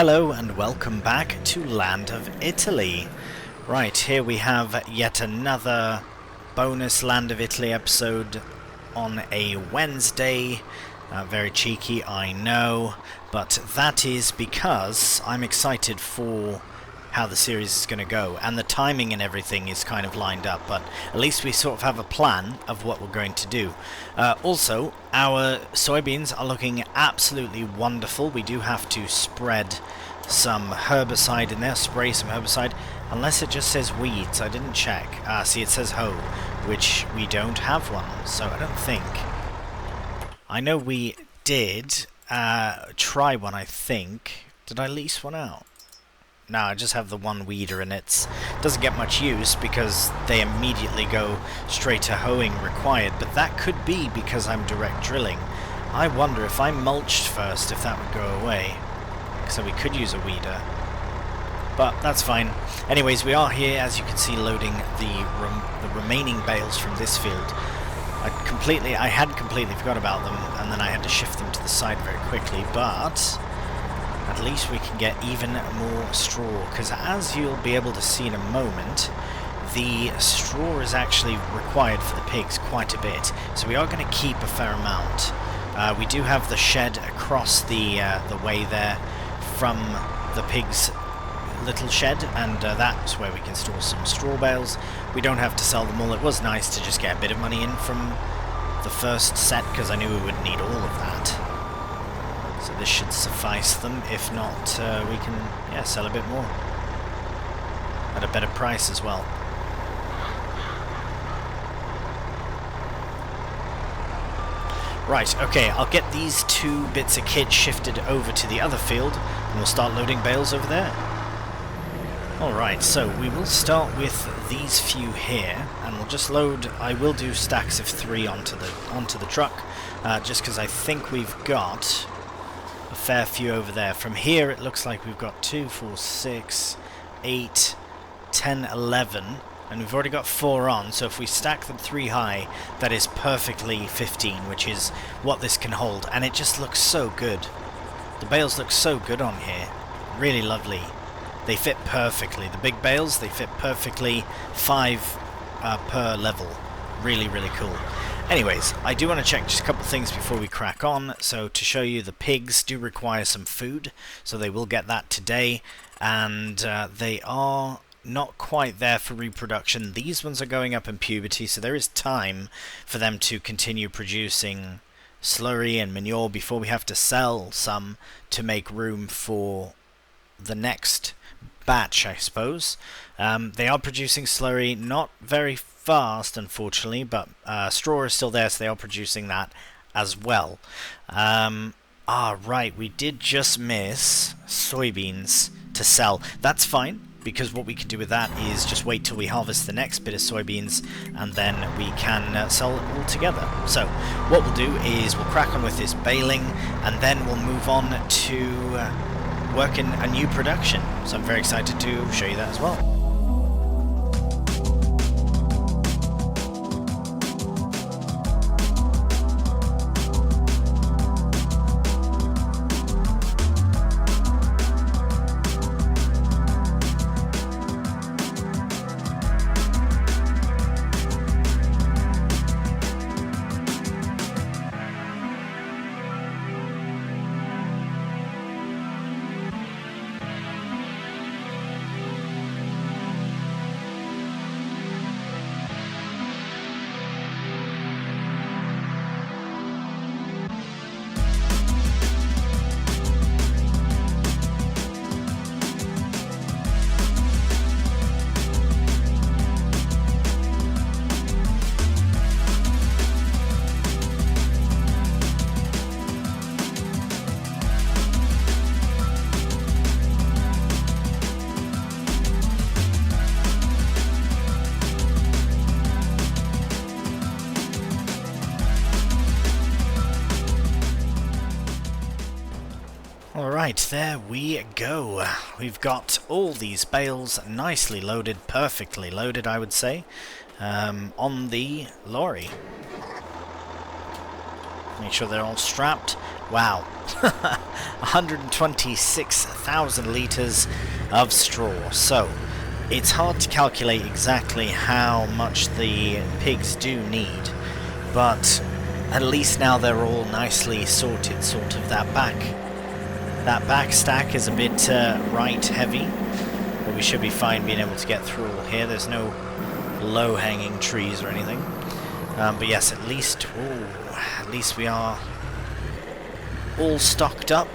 Hello and welcome back to Land of Italy. Right, here we have yet another bonus Land of Italy episode on a Wednesday. Very cheeky, I know, but that is because I'm excited for how the series is going to go, and the timing and everything is kind of lined up, but at least we sort of have a plan of what we're going to do. Also, our soybeans are looking absolutely wonderful. We do have to spread some herbicide in there, spray some herbicide, unless it just says weeds. I didn't check. See, it says hoe, which we don't have one, so I don't think. I know we did try one, I think. Did I lease one out? No, I just have the one weeder, and it doesn't get much use because they immediately go straight to hoeing required, but that could be because I'm direct drilling. I wonder if I mulched first if that would go away, so we could use a weeder, but that's fine. Anyways, we are here, as you can see, loading the remaining bales from this field. I had completely forgot about them, and then I had to shift them to the side very quickly, but at least we can get even more straw, because as you'll be able to see in a moment, the straw is actually required for the pigs quite a bit, so we are going to keep a fair amount. We do have the shed across the way there from the pigs' little shed, and that's where we can store some straw bales. We don't have to sell them all. It was nice to just get a bit of money in from the first set, because I knew we would need all of that. So this should suffice them. If not, we can sell a bit more at a better price as well. Right, okay, I'll get these two bits of kit shifted over to the other field, and we'll start loading bales over there. Alright, so we will start with these few here, and we'll just load. I will do stacks of 3 onto the truck, just because I think we've got a fair few over there. From here it looks like we've got 2, 4, 6, 8, 10, 11, and we've already got 4 on, so if we stack them 3 high, that is perfectly 15, which is what this can hold, and it just looks so good. The bales look so good on here, really lovely. They fit perfectly. The big bales, they fit perfectly, 5 per level. Really, really cool. Anyways, I do want to check just a couple things before we crack on. So to show you, the pigs do require some food, so they will get that today, and they are not quite there for reproduction. These ones are going up in puberty, so there is time for them to continue producing slurry and manure before we have to sell some to make room for the next batch, I suppose. They are producing slurry, not very fast unfortunately, but straw is still there, so they are producing that as well. Right, we did just miss soybeans to sell. That's fine, because what we can do with that is just wait till we harvest the next bit of soybeans, and then we can sell it all together. So what we'll do is we'll crack on with this baling, and then we'll move on to work in a new production. So I'm very excited to show you that as well. Alright, there we go. We've got all these bales nicely loaded, perfectly loaded I would say, on the lorry. Make sure they're all strapped, Wow. 126,000 litres of straw. So, it's hard to calculate exactly how much the pigs do need, but at least now they're all nicely sorted. Sort of that back stack is a bit right heavy, but we should be fine being able to get through all here. There's no low-hanging trees or anything. But yes, at least we are all stocked up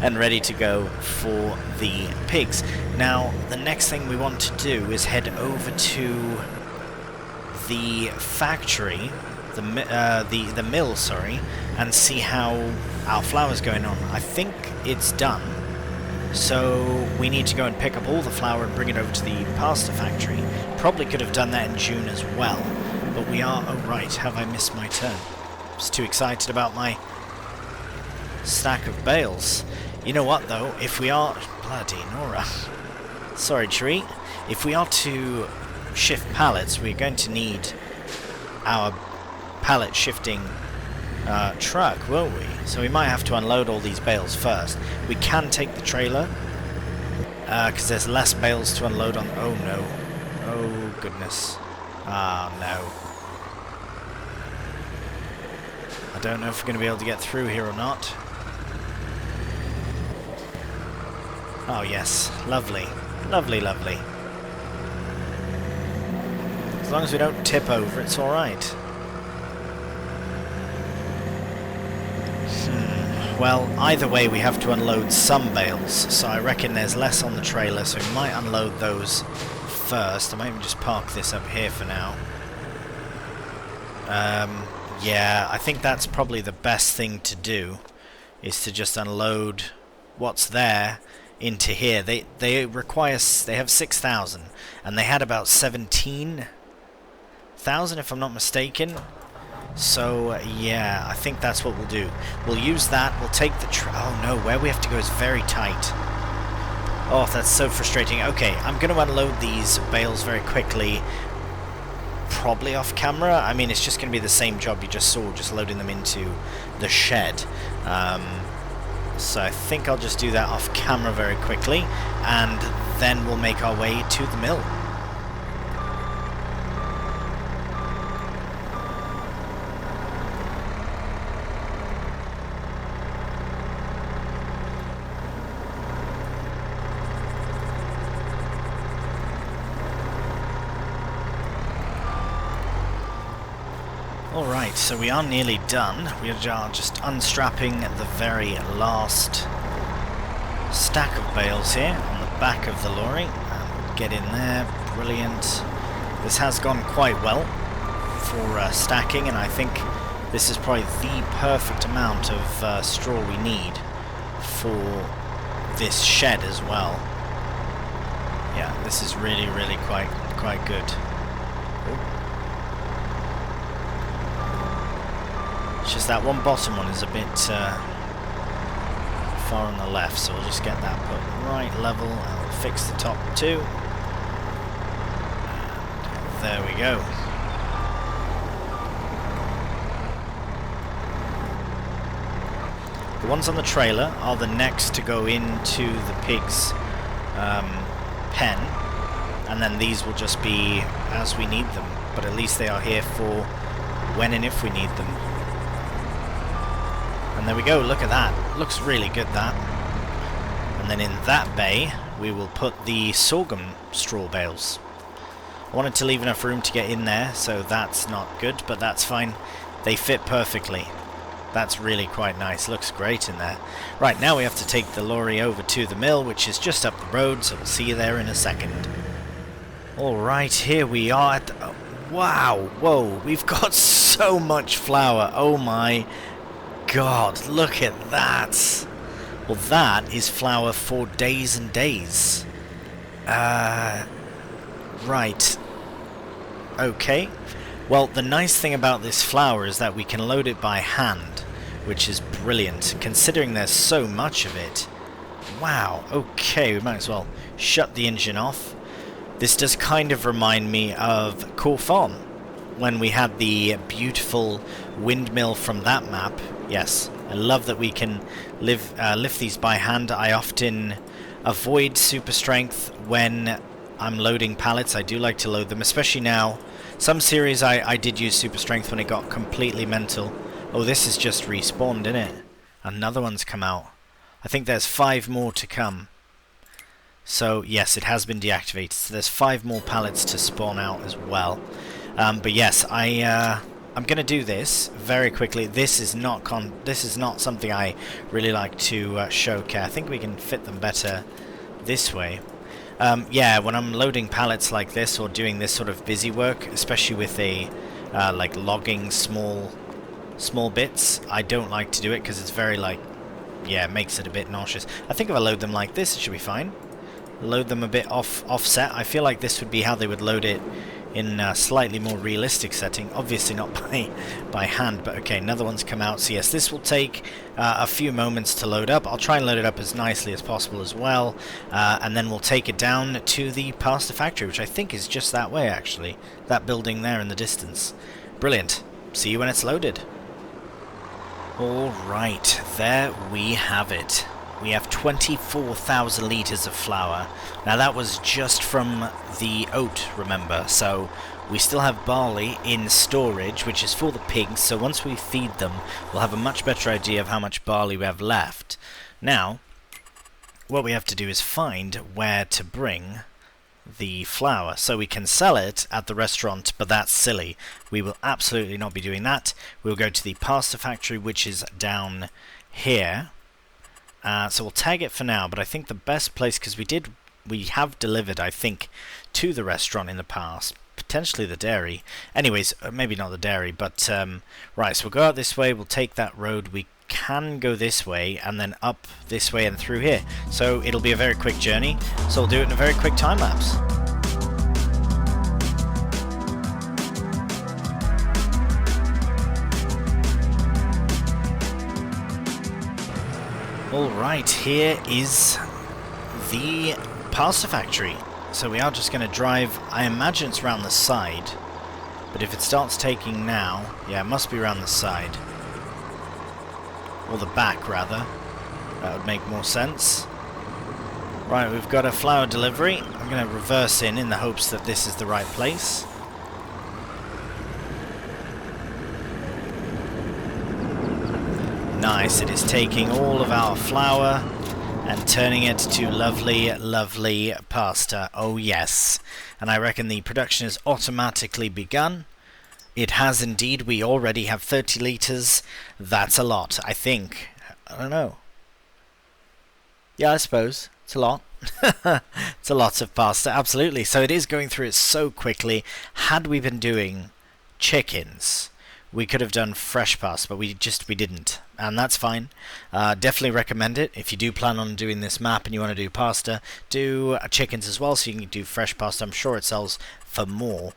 and ready to go for the pigs. Now, the next thing we want to do is head over to the factory, the mill, sorry, and see how our flour's going on. I think it's done, so we need to go and pick up all the flour and bring it over to the pasta factory. Probably could have done that in June as well, but we are... Oh right, have I missed my turn? I was too excited about my stack of bales. You know what though, if we are... Bloody Nora. Sorry, tree. If we are to shift pallets, we're going to need our pallet shifting truck, won't we? So we might have to unload all these bales first. We can take the trailer, because there's less bales to unload on... Oh no. Oh goodness. Ah no. I don't know if we're going to be able to get through here or not. Oh yes, lovely. Lovely, lovely. As long as we don't tip over, it's alright. Well, either way we have to unload some bales, so I reckon there's less on the trailer, so we might unload those first. I might even just park this up here for now. Yeah, I think that's probably the best thing to do, is to just unload what's there into here. They have 6,000, and they had about 17,000 if I'm not mistaken. So yeah, I think that's what we'll do. We'll use that. We'll take the oh no, where we have to go is very tight. Oh, that's so frustrating. Okay, I'm going to unload these bales very quickly, probably off camera. I mean, it's just going to be the same job you just saw, just loading them into the shed. So I think I'll just do that off camera very quickly, and then we'll make our way to the mill. Alright, so we are nearly done. We are just unstrapping the very last stack of bales here on the back of the lorry. And get in there, brilliant. This has gone quite well for stacking, and I think this is probably the perfect amount of straw we need for this shed as well. Yeah, this is really, really quite good. Ooh. It's just that one bottom one is a bit far on the left, so we'll just get that put right level, and we'll fix the top too. And there we go. The ones on the trailer are the next to go into the pig's pen, and then these will just be as we need them, but at least they are here for when and if we need them. And there we go, look at that. Looks really good, that. And then in that bay, we will put the sorghum straw bales. I wanted to leave enough room to get in there, so that's not good, but that's fine. They fit perfectly. That's really quite nice. Looks great in there. Right, now we have to take the lorry over to the mill, which is just up the road, so we'll see you there in a second. Alright, here we are at the... wow, whoa, we've got so much flour. Oh my... God, look at that. Well, that is flour for days and days. Right. Okay. Well, the nice thing about this flour is that we can load it by hand, which is brilliant, considering there's so much of it. Wow, okay, we might as well shut the engine off. This does kind of remind me of Core Farm, when we had the beautiful windmill from that map. Yes, I love that we can lift these by hand. I often avoid super strength when I'm loading pallets. I do like to load them, especially now. Some series I did use super strength when it got completely mental. Oh, this is just respawned, isn't it? Another one's come out. I think there's 5 more to come. So yes, it has been deactivated. So there's 5 more pallets to spawn out as well. But yes, I'm going to do this very quickly. This is not something I really like to show. Okay, I think we can fit them better this way. Yeah, when I'm loading pallets like this or doing this sort of busy work, especially with a like logging small bits, I don't like to do it because it's very like, yeah, it makes it a bit nauseous. I think if I load them like this, it should be fine. Load them a bit offset. I feel like this would be how they would load it in a slightly more realistic setting. Obviously not by hand, but okay, another one's come out. So yes, this will take a few moments to load up. I'll try and load it up as nicely as possible as well, and then we'll take it down to the pasta factory, which I think is just that way actually. That building there in the distance. Brilliant. See you when it's loaded. Alright, there we have it. We have 24,000 litres of flour. Now that was just from the oat, remember, so we still have barley in storage, which is for the pigs, so once we feed them, we'll have a much better idea of how much barley we have left. Now, what we have to do is find where to bring the flour, so we can sell it at the restaurant, but that's silly. We will absolutely not be doing that. We'll go to the pasta factory, which is down here. So we'll tag it for now, but I think the best place, because we have delivered, I think, to the restaurant in the past, potentially the dairy. Anyways, maybe not the dairy, but right, so we'll go out this way, we'll take that road, we can go this way, and then up this way and through here. So it'll be a very quick journey, so we'll do it in a very quick time lapse. Alright, here is the pasta factory. So we are just going to drive, I imagine it's around the side, but if it starts taking now, yeah, it must be around the side. Or the back, rather. That would make more sense. Right, we've got a flour delivery. I'm going to reverse in the hopes that this is the right place. Nice, it is taking all of our flour and turning it to lovely, lovely pasta. Oh yes. And I reckon the production has automatically begun. It has indeed. We already have 30 litres. That's a lot, I think. I don't know. Yeah, I suppose. It's a lot. It's a lot of pasta, absolutely. So it is going through it so quickly. Had we been doing chickens, we could have done fresh pasta, but we didn't, and that's fine. Definitely recommend it. If you do plan on doing this map and you want to do pasta, do chickens as well, so you can do fresh pasta. I'm sure it sells for more.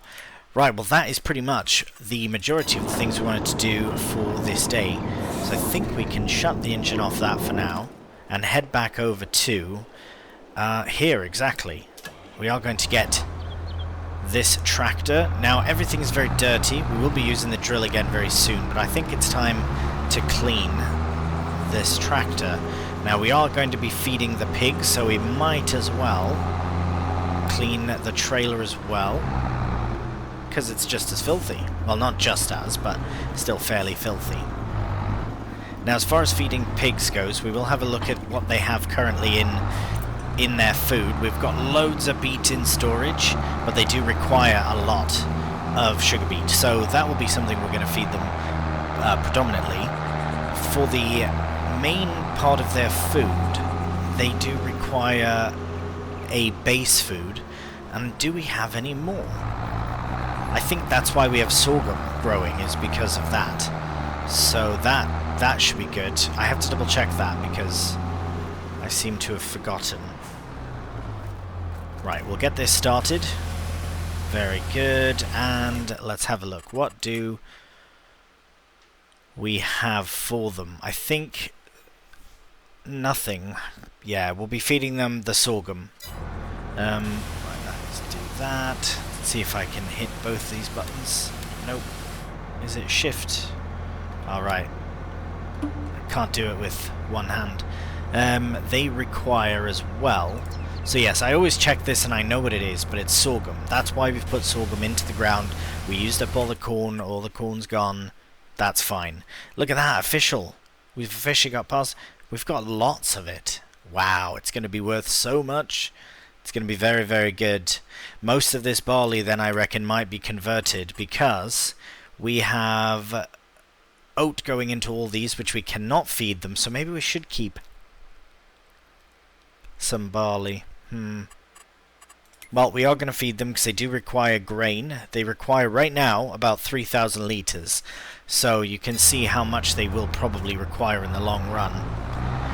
Right, well that is pretty much the majority of the things we wanted to do for this day. So I think we can shut the engine off that for now, and head back over to here exactly. We are going to get this tractor. Now everything is very dirty. We will be using the drill again very soon, but I think it's time to clean this tractor. Now we are going to be feeding the pigs, so we might as well clean the trailer as well, because it's just as filthy. Well, not just as, but still fairly filthy. Now as far as feeding pigs goes, we will have a look at what they have currently in their food. We've got loads of beet in storage, but they do require a lot of sugar beet, so that will be something we're going to feed them predominantly. For the main part of their food, they do require a base food, and do we have any more? I think that's why we have sorghum growing, is because of that. So that should be good. I have to double check that because I seem to have forgotten. Right, we'll get this started. Very good, and let's have a look. What do we have for them? I think nothing. Yeah, we'll be feeding them the sorghum. Right, let's do that. Let's see if I can hit both these buttons. Nope. Is it shift? Alright. I can't do it with one hand. They require as well. So yes, I always check this and I know what it is, but it's sorghum. That's why we've put sorghum into the ground. We used up all the corn's gone. That's fine. Look at that, official. We've officially got past. We've got lots of it. Wow, it's going to be worth so much. It's going to be very, very good. Most of this barley then I reckon might be converted because we have oat going into all these which we cannot feed them, so maybe we should keep some barley. Well, we are going to feed them because they do require grain. They require right now about 3,000 litres, so you can see how much they will probably require in the long run.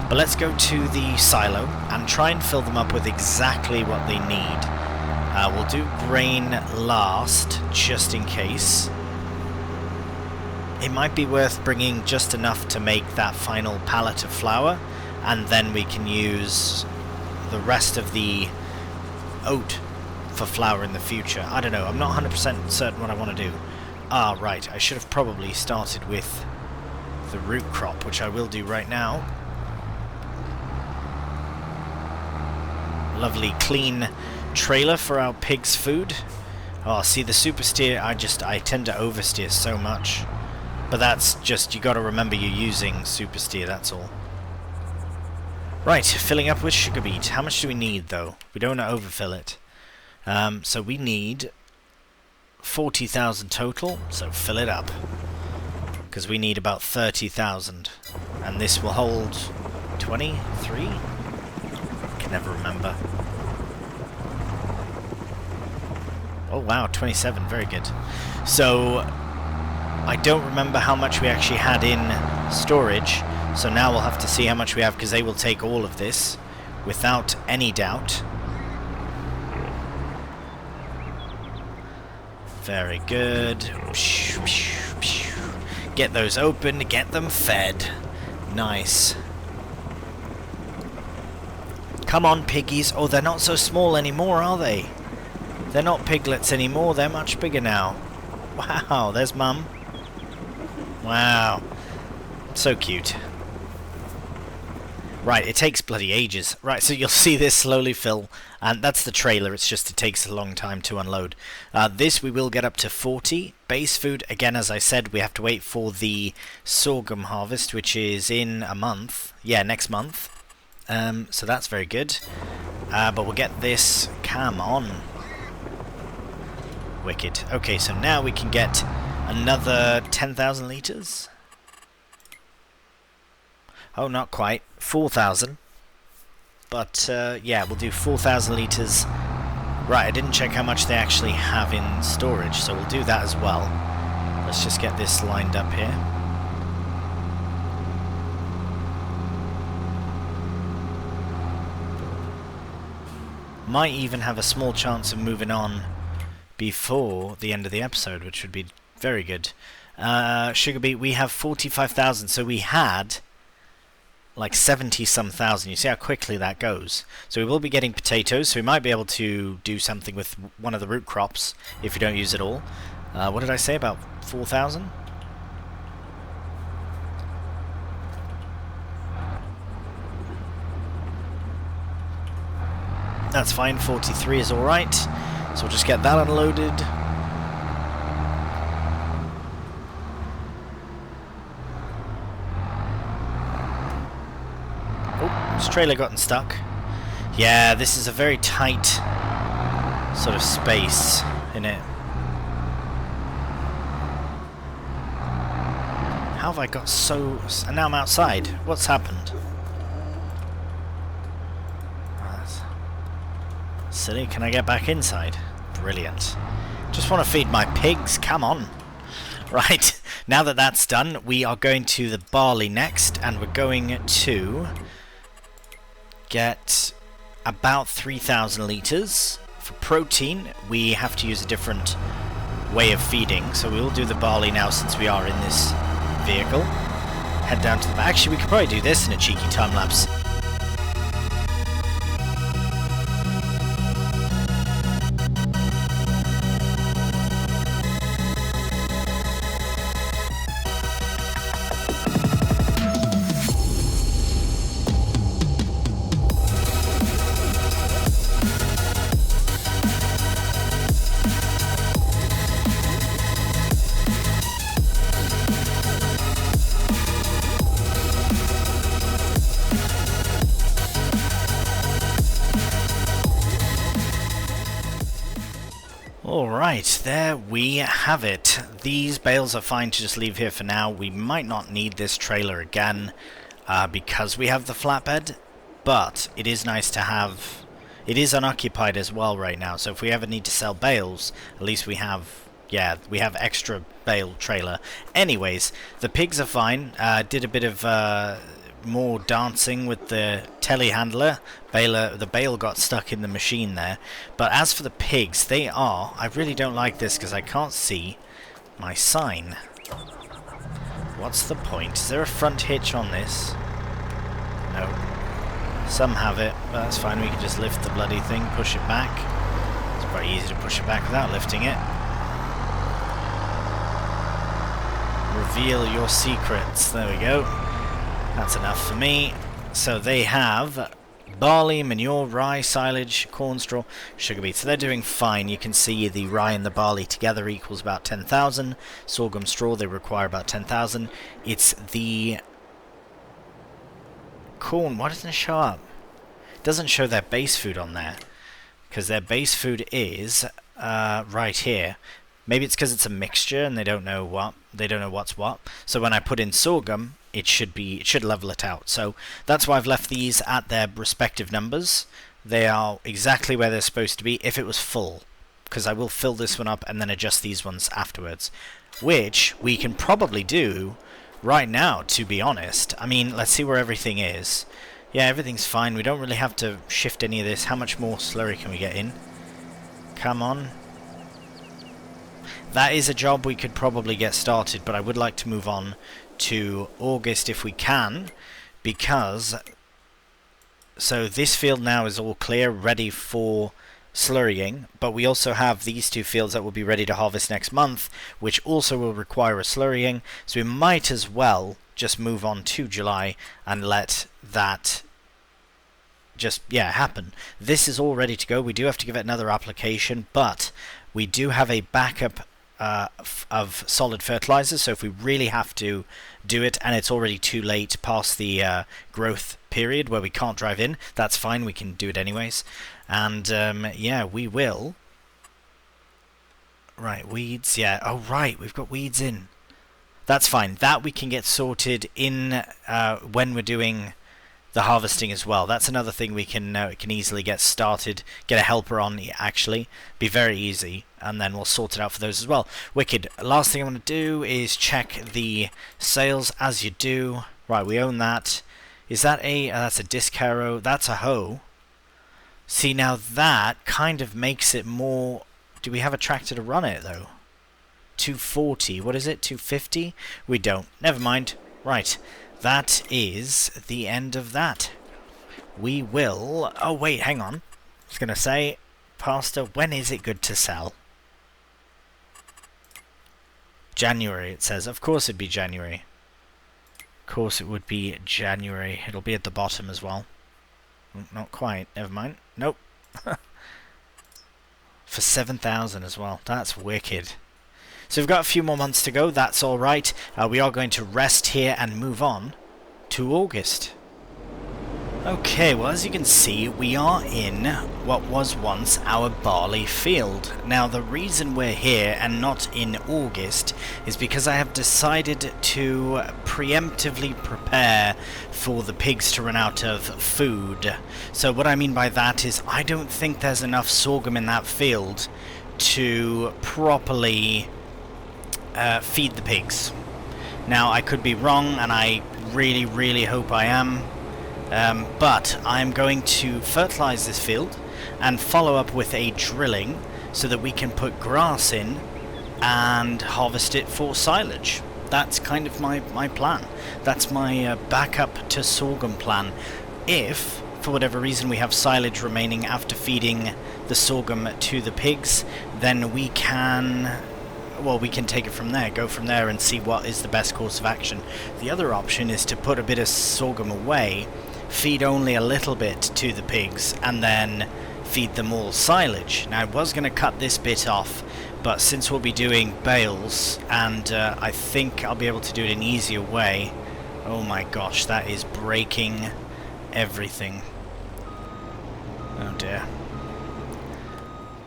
But let's go to the silo and try and fill them up with exactly what they need. We'll do grain last, just in case. It might be worth bringing just enough to make that final pallet of flour, and then we can use the rest of the oat for flour in the future. I don't know, I'm not 100% certain what I want to do. Ah, right, I should have probably started with the root crop, which I will do right now. Lovely clean trailer for our pig's food. Oh, see, the super steer, I tend to oversteer so much. But that's just, you got to remember you're using super steer, that's all. Right, filling up with sugar beet. How much do we need, though? We don't want to overfill it. So we need 40,000 total, so fill it up. Because we need about 30,000. And this will hold 23? I can never remember. Oh wow, 27, very good. So, I don't remember how much we actually had in storage. So now we'll have to see how much we have, because they will take all of this, without any doubt. Very good. Get those open, get them fed. Nice. Come on, piggies. Oh, they're not so small anymore, are they? They're not piglets anymore, they're much bigger now. Wow, there's Mum. Wow. So cute. Right, it takes bloody ages. Right, so you'll see this slowly fill, and that's the trailer, it's just it takes a long time to unload. This we will get up to 40. Base food, again, as I said, we have to wait for the sorghum harvest, which is in a month. Yeah, next month. So that's very good. But we'll get this. Come on. Wicked. Okay, so now we can get another 10,000 litres. Oh, not quite. 4,000. But, yeah, we'll do 4,000 litres. Right, I didn't check how much they actually have in storage, so we'll do that as well. Let's just get this lined up here. Might even have a small chance of moving on before the end of the episode, which would be very good. Sugar beet, we have 45,000, so we had like 70-some thousand. You see how quickly that goes. So we will be getting potatoes, so we might be able to do something with one of the root crops if you don't use it all. What did I say, about 4,000? That's fine, 43 is alright. So we'll just get that unloaded. Oh, this trailer gotten stuck. Yeah, this is a very tight sort of space in it. How have I got so... And now I'm outside. What's happened? Silly, can I get back inside? Brilliant. Just want to feed my pigs, come on. Right, now that that's done, we are going to the barley next, and we're going to get about 3,000 litres. For protein, we have to use a different way of feeding, so we will do the barley now since we are in this vehicle. Head down to the back. Actually, we could probably do this in a cheeky time-lapse. Alright, there we have it. These bales are fine to just leave here for now. We might not need this trailer again because we have the flatbed, but it is nice to have... It is unoccupied as well right now, so if we ever need to sell bales, at least we have... Yeah, we have extra bale trailer. Anyways, the pigs are fine. Did a bit of more dancing with the telehandler. The bale got stuck in the machine there. But as for the pigs, they are... I really don't like this because I can't see my sign. What's the point? Is there a front hitch on this? No. Some have it, but that's fine. We can just lift the bloody thing, push it back. It's very easy to push it back without lifting it. Reveal your secrets. There we go. That's enough for me. So they have barley, manure, rye, silage, corn straw, sugar beets. So they're doing fine. You can see the rye and the barley together equals about 10,000. Sorghum straw, they require about 10,000. It's the corn. Why doesn't it show up? It doesn't show their base food on there. Because their base food is right here. Maybe it's because it's a mixture and they don't know what's what. So when I put in sorghum, it should level it out. So that's why I've left these at their respective numbers. They are exactly where they're supposed to be if it was full, because I will fill this one up and then adjust these ones afterwards, which we can probably do right now, to be honest. I mean, let's see where everything is. Yeah, everything's fine. We don't really have to shift any of this. How much more slurry can we get in? Come on. That is a job we could probably get started, but I would like to move on to August if we can, because so this field now is all clear, ready for slurrying, but we also have these two fields that will be ready to harvest next month, which also will require a slurrying, so we might as well just move on to July and let that just, yeah, happen. This is all ready to go. We do have to give it another application, but we do have a backup of solid fertilizers, so if we really have to do it and it's already too late past the growth period where we can't drive in, that's fine, we can do it anyways. And yeah, we will. Right, weeds, yeah. Oh right, we've got weeds in. That's fine, that we can get sorted in when we're doing the harvesting as well. That's another thing we can easily get started, get a helper on, actually. Be very easy, and then we'll sort it out for those as well. Wicked. Last thing I want to do is check the sales as you do. Right, we own that. Is that a... that's a disc harrow. That's a hoe. See, now that kind of makes it more... Do we have a tractor to run it, though? 240. What is it? 250? We don't. Never mind. Right. That is the end of that. We will... Oh, wait, hang on. I was going to say, Pastor, when is it good to sell? January, it says. Of course it'd be January. Of course it would be January. It'll be at the bottom as well. Not quite. Never mind. Nope. For 7,000 as well. That's wicked. So we've got a few more months to go, that's alright. We are going to rest here and move on to August. Okay, well as you can see, we are in what was once our barley field. Now the reason we're here and not in August is because I have decided to preemptively prepare for the pigs to run out of food. So what I mean by that is I don't think there's enough sorghum in that field to properly feed the pigs. Now I could be wrong, and I really hope I am, but I'm going to fertilize this field and follow up with a drilling so that we can put grass in and harvest it for silage. That's kind of my plan. That's my backup to sorghum plan. If for whatever reason we have silage remaining after feeding the sorghum to the pigs, then we can... well, we can take it from there, go from there and see what is the best course of action. The other option is to put a bit of sorghum away, feed only a little bit to the pigs, and then feed them all silage. Now I was going to cut this bit off, but since we'll be doing bales, and I think I'll be able to do it an easier way. Oh my gosh, that is breaking everything. Oh dear.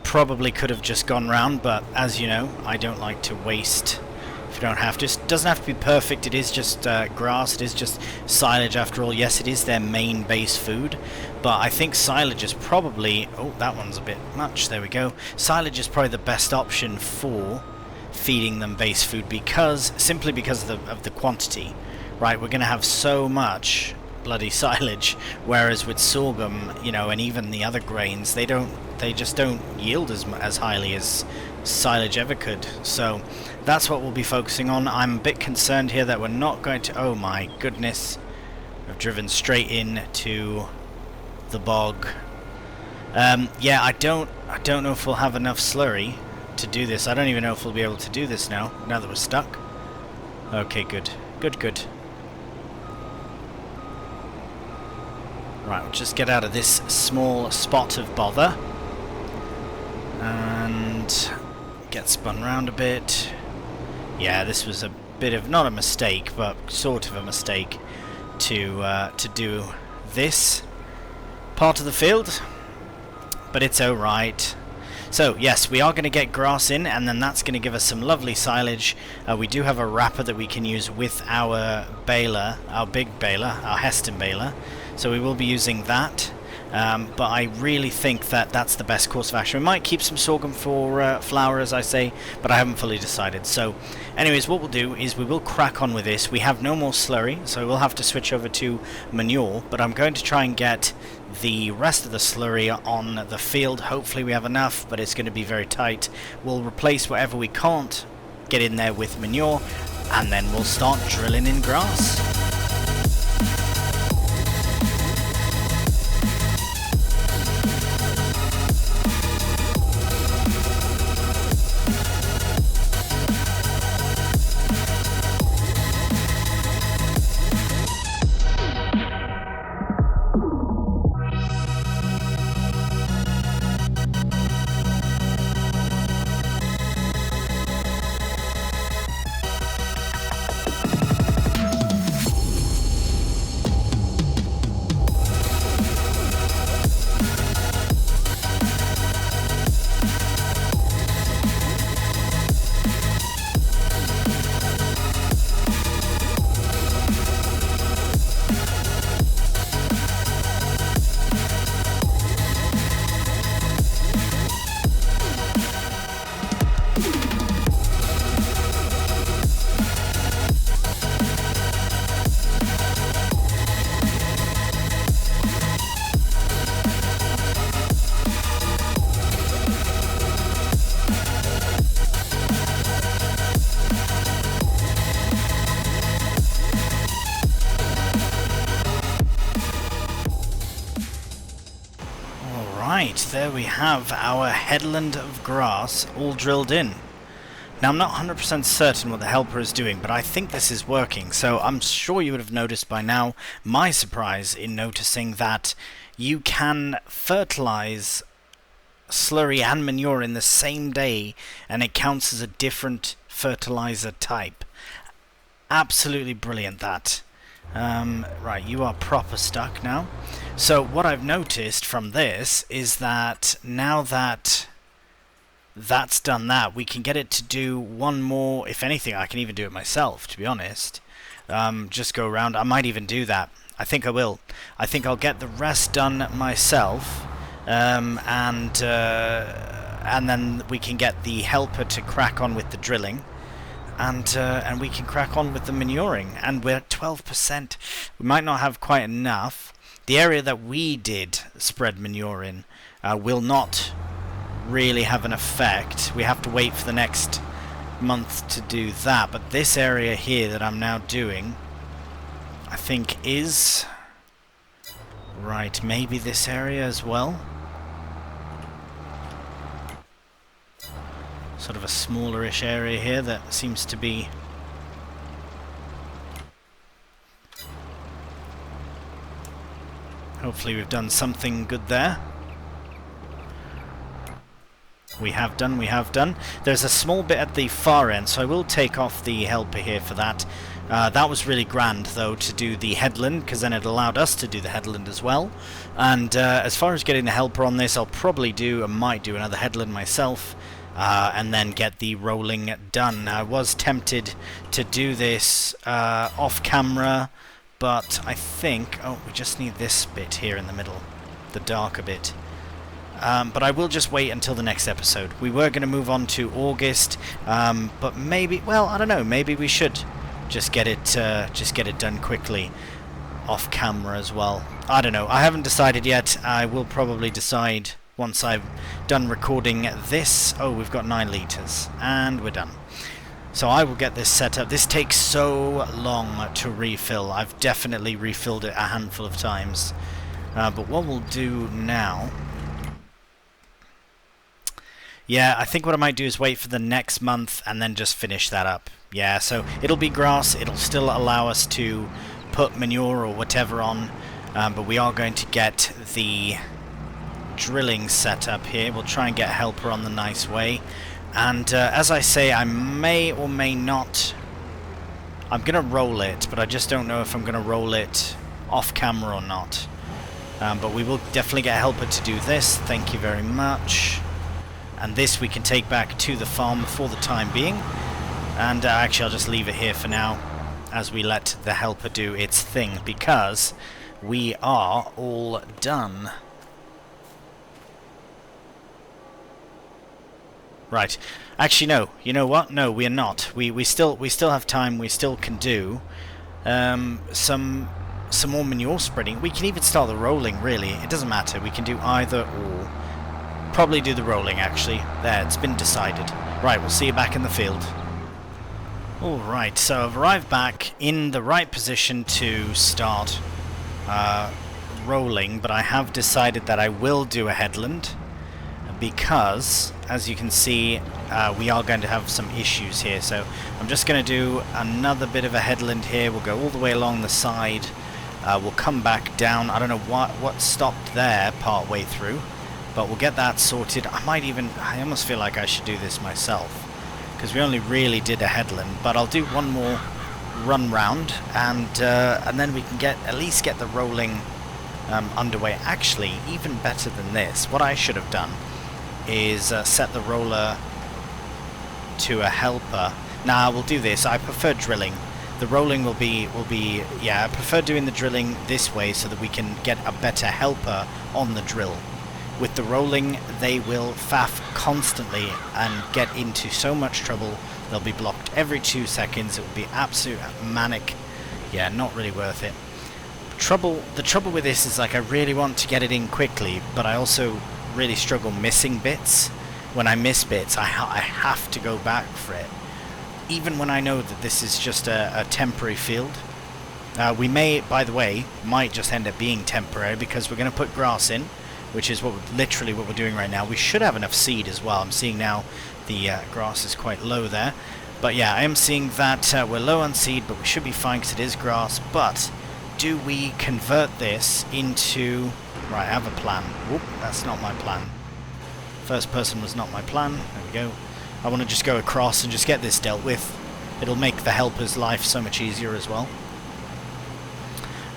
probably could have just gone round, but as you know, I don't like to waste if you don't have to. It doesn't have to be perfect. It is just grass. It is just silage after all. Yes, it is their main base food, but I think silage is probably... Oh, that one's a bit much. There we go. Silage is probably the best option for feeding them base food, simply because of the quantity. Right, we're going to have so much bloody silage, whereas with sorghum, you know, and even the other grains, they just don't yield as highly as silage ever could. So that's what we'll be focusing on. I'm a bit concerned here that we're not going to... Oh my goodness, I've driven straight into the bog. Yeah, I don't know if we'll have enough slurry to do this. I don't even know if we'll be able to do this now that we're stuck. Okay, good. Right, we'll just get out of this small spot of bother and get spun round a bit. Yeah, this was a bit of, not a mistake, but sort of a mistake to do this part of the field, but it's alright. So yes, we are going to get grass in, and then that's going to give us some lovely silage. We do have a wrapper that we can use with our baler, our big baler, our Heston baler, so we will be using that. But I really think that that's the best course of action. We might keep some sorghum for flour, as I say, but I haven't fully decided. So anyways, what we'll do is we will crack on with this. We have no more slurry, so we'll have to switch over to manure, but I'm going to try and get the rest of the slurry on the field. Hopefully we have enough, but it's going to be very tight. We'll replace whatever we can't get in there with manure, and then we'll start drilling in grass. Right, there we have our headland of grass all drilled in. Now I'm not 100% certain what the helper is doing, but I think this is working, so I'm sure you would have noticed by now my surprise in noticing that you can fertilize slurry and manure in the same day and it counts as a different fertilizer type. Absolutely brilliant, that. Right, you are proper stuck now. So what I've noticed from this is that now that that's done that, we can get it to do one more. If anything, I can even do it myself, to be honest. Just go around. I might even do that. I think I will. I think I'll get the rest done myself, and then we can get the helper to crack on with the drilling. And we can crack on with the manuring, and we're at 12%. We might not have quite enough. The area that we did spread manure in will not really have an effect. We have to wait for the next month to do that. But this area here that I'm now doing, I think is... Right, maybe this area as well. Sort of a smallerish area here that seems to be... Hopefully we've done something good there. We have done. There's a small bit at the far end, so I will take off the helper here for that. That was really grand, though, to do the headland, because then it allowed us to do the headland as well. And as far as getting the helper on this, I'll probably might do another headland myself, and then get the rolling done. I was tempted to do this off camera, but I think... Oh, we just need this bit here in the middle, the darker bit. But I will just wait until the next episode. We were going to move on to August, but maybe... Well, I don't know, maybe we should... Just get it done quickly, off camera as well. I don't know. I haven't decided yet. I will probably decide once I've done recording this. Oh, we've got 9 litres, and we're done. So I will get this set up. This takes so long to refill. I've definitely refilled it a handful of times. But what we'll do now... Yeah, I think what I might do is wait for the next month and then just finish that up. Yeah, so it'll be grass, it'll still allow us to put manure or whatever on, but we are going to get the drilling set up here. We'll try and get a helper on the nice way. And as I say, I may or may not... I'm going to roll it, but I just don't know if I'm going to roll it off camera or not. But we will definitely get a helper to do this. Thank you very much. And this we can take back to the farm for the time being. And actually I'll just leave it here for now as we let the helper do its thing, because we are all done. Right. Actually no, you know what? No, we are not. We still have time. We still can do some more manure spreading. We can even start the rolling, really. It doesn't matter. We can do either or. Probably do the rolling, actually. There, it's been decided. Right, we'll see you back in the field. Alright, so I've arrived back in the right position to start rolling, but I have decided that I will do a headland, because, as you can see, we are going to have some issues here. So I'm just going to do another bit of a headland here. We'll go all the way along the side. We'll come back down. I don't know what stopped there part way through, but we'll get that sorted. I almost feel like I should do this myself, because we only really did a headland, but I'll do one more run round, and then we can at least get the rolling underway. Actually, even better than this, what I should have done is set the roller to a helper. Nah, we'll do this. I prefer drilling. The rolling will be yeah, I prefer doing the drilling this way so that we can get a better helper on the drill. With the rolling, they will faff constantly and get into so much trouble. They'll be blocked every 2 seconds. It will be absolute manic. Yeah, not really worth it. The trouble with this is, like, I really want to get it in quickly, but I also really struggle missing bits. When I miss bits, I have to go back for it, even when I know that this is just a temporary field. We may, by the way, might just end up being temporary, because we're going to put grass in, which is literally what we're doing right now. We should have enough seed as well. I'm seeing now the grass is quite low there. But yeah, I am seeing that we're low on seed, but we should be fine because it is grass. But do we convert this into... Right, I have a plan. Whoop, that's not my plan. First person was not my plan. There we go. I want to just go across and just get this dealt with. It'll make the helper's life so much easier as well.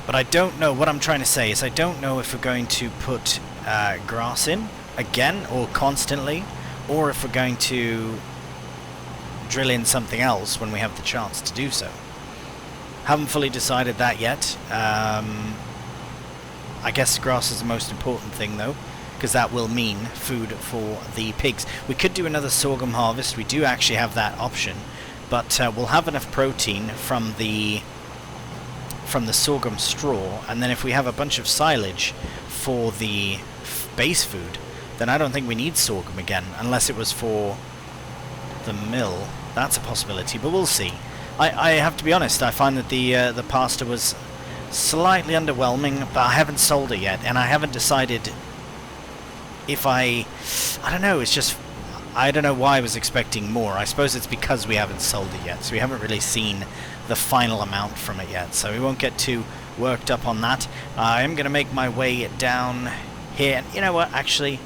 But I don't know, what I'm trying to say is I don't know if we're going to put grass in again or constantly, or if we're going to drill in something else when we have the chance to do so. Haven't fully decided that yet. I guess grass is the most important thing though, because that will mean food for the pigs. We could do another sorghum harvest. We do actually have that option, but we'll have enough protein from the sorghum straw, and then if we have a bunch of silage for the base food, then I don't think we need sorghum again, unless it was for the mill. That's a possibility, but we'll see. I have to be honest, I find that the pasta was slightly underwhelming, but I haven't sold it yet, and I haven't decided if I don't know, it's just, I don't know why I was expecting more. I suppose it's because we haven't sold it yet, so we haven't really seen the final amount from it yet, so we won't get too worked up on that. I am going to make my way down here, and you know what, actually,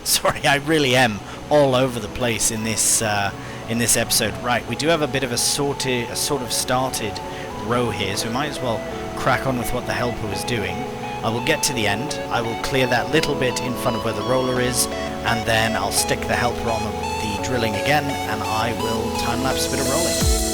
sorry, I really am all over the place in this in this episode. Right, we do have a bit of a sort of started row here, so we might as well crack on with what the helper was doing. I will get to the end, I will clear that little bit in front of where the roller is, and then I'll stick the helper on the drilling again, and I will time-lapse a bit of rolling.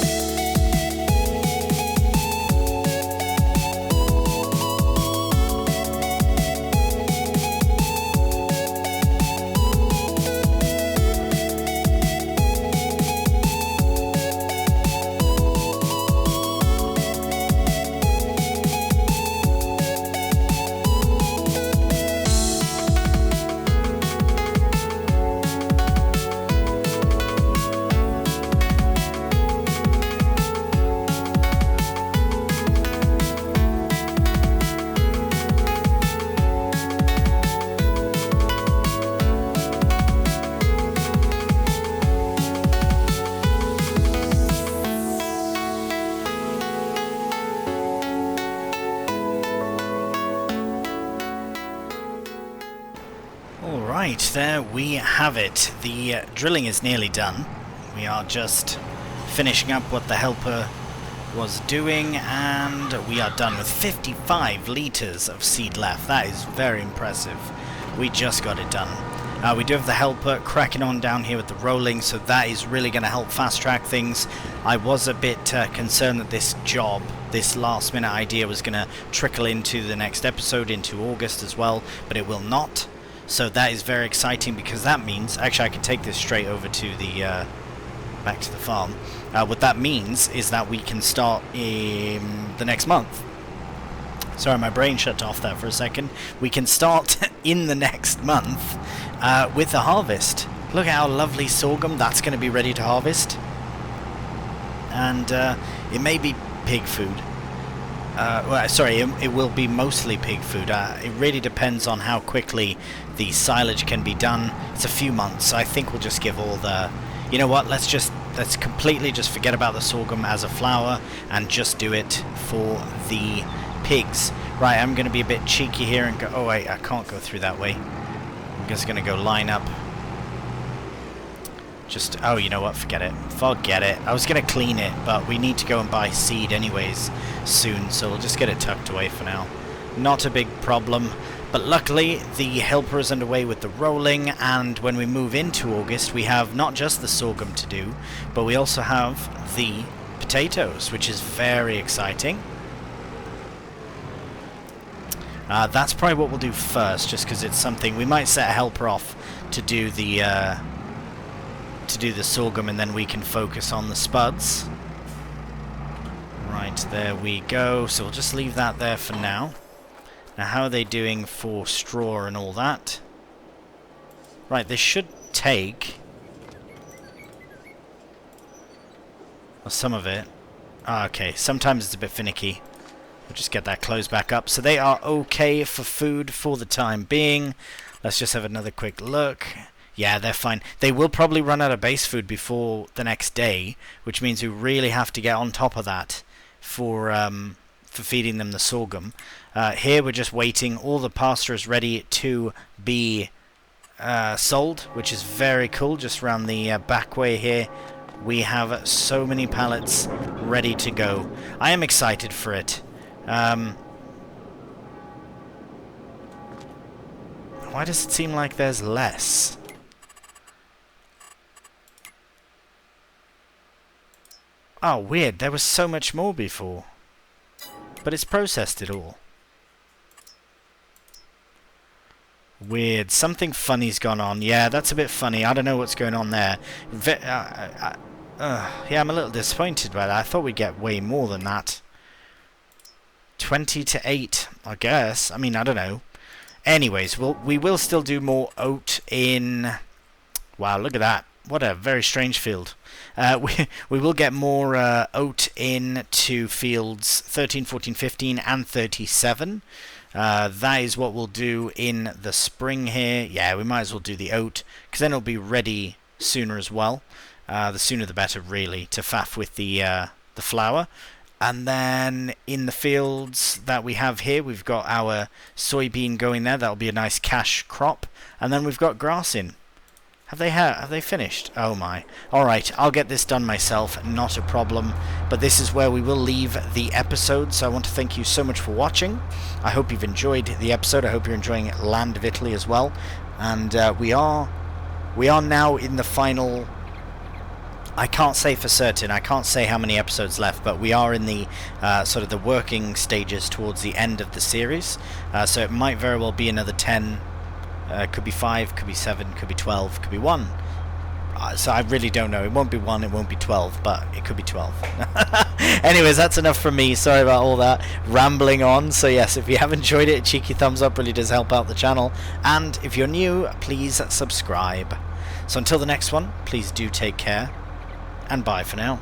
Right, there we have it. The drilling is nearly done. We are just finishing up what the helper was doing, and we are done with 55 litres of seed left. That is very impressive. We just got it done. We do have the helper cracking on down here with the rolling, so that is really going to help fast track things. I was a bit concerned that this job, this last minute idea, was going to trickle into the next episode, into August as well, but it will not. So that is very exciting, because that means, actually I can take this straight over to the, back to the farm. What that means is that we can start in the next month. Sorry, my brain shut off there for a second. We can start in the next month with the harvest. Look at how lovely sorghum that's going to be ready to harvest. And it may be pig food. Well, sorry, it will be mostly pig food. It really depends on how quickly the silage can be done. It's a few months. I think we'll just give all the... You know what, let's completely just forget about the sorghum as a flour and just do it for the pigs. Right, I'm going to be a bit cheeky here and go... Oh wait, I can't go through that way. I'm just going to go line up. Just... Oh, you know what, forget it. Forget it. I was going to clean it, but we need to go and buy seed anyways soon, so we'll just get it tucked away for now. Not a big problem. But luckily, the helper is underway with the rolling, and when we move into August, we have not just the sorghum to do, but we also have the potatoes, which is very exciting. That's probably what we'll do first, just because it's something... We might set a helper off to do the sorghum, and then we can focus on the spuds. Right, there we go. So we'll just leave that there for now. Now, how are they doing for straw and all that? Right, this should take... Well, some of it. Okay, sometimes it's a bit finicky. We'll just get that closed back up. So they are okay for food for the time being. Let's just have another quick look. Yeah, they're fine. They will probably run out of base food before the next day, which means we really have to get on top of that for feeding them the sorghum. Here we're just waiting. All the pasture is ready to be sold, which is very cool. Just around the back way here, we have so many pallets ready to go. I am excited for it. Why does it seem like there's less? Oh, weird. There was so much more before. But it's processed it all. Weird. Something funny's gone on. Yeah, that's a bit funny. I don't know what's going on there. Yeah, I'm a little disappointed by that. I thought we'd get way more than that. 20 to 8, I guess. I mean, I don't know. Anyways, we will still do more oat in... Wow, look at that. What a very strange field. We will get more oat into fields 13, 14, 15 and 37. That is what we'll do in the spring here. Yeah, we might as well do the oat, because then it'll be ready sooner as well. The sooner the better, really, to faff with the flour. And then in the fields that we have here, we've got our soybean going there. That'll be a nice cash crop. And then we've got grass in. Have they finished? Oh my. Alright, I'll get this done myself, not a problem. But this is where we will leave the episode, so I want to thank you so much for watching. I hope you've enjoyed the episode. I hope you're enjoying Land of Italy as well. And we are now in the final... I can't say for certain, I can't say how many episodes left, but we are in the sort of the working stages towards the end of the series. So it might very well be another 10... could be 5, could be 7, could be 12, could be 1. So I really don't know. It won't be 1, it won't be 12, but it could be 12. Anyways, that's enough from me. Sorry about all that rambling on. So yes, if you have enjoyed it, a cheeky thumbs up really does help out the channel. And if you're new, please subscribe. So until the next one, please do take care, and bye for now.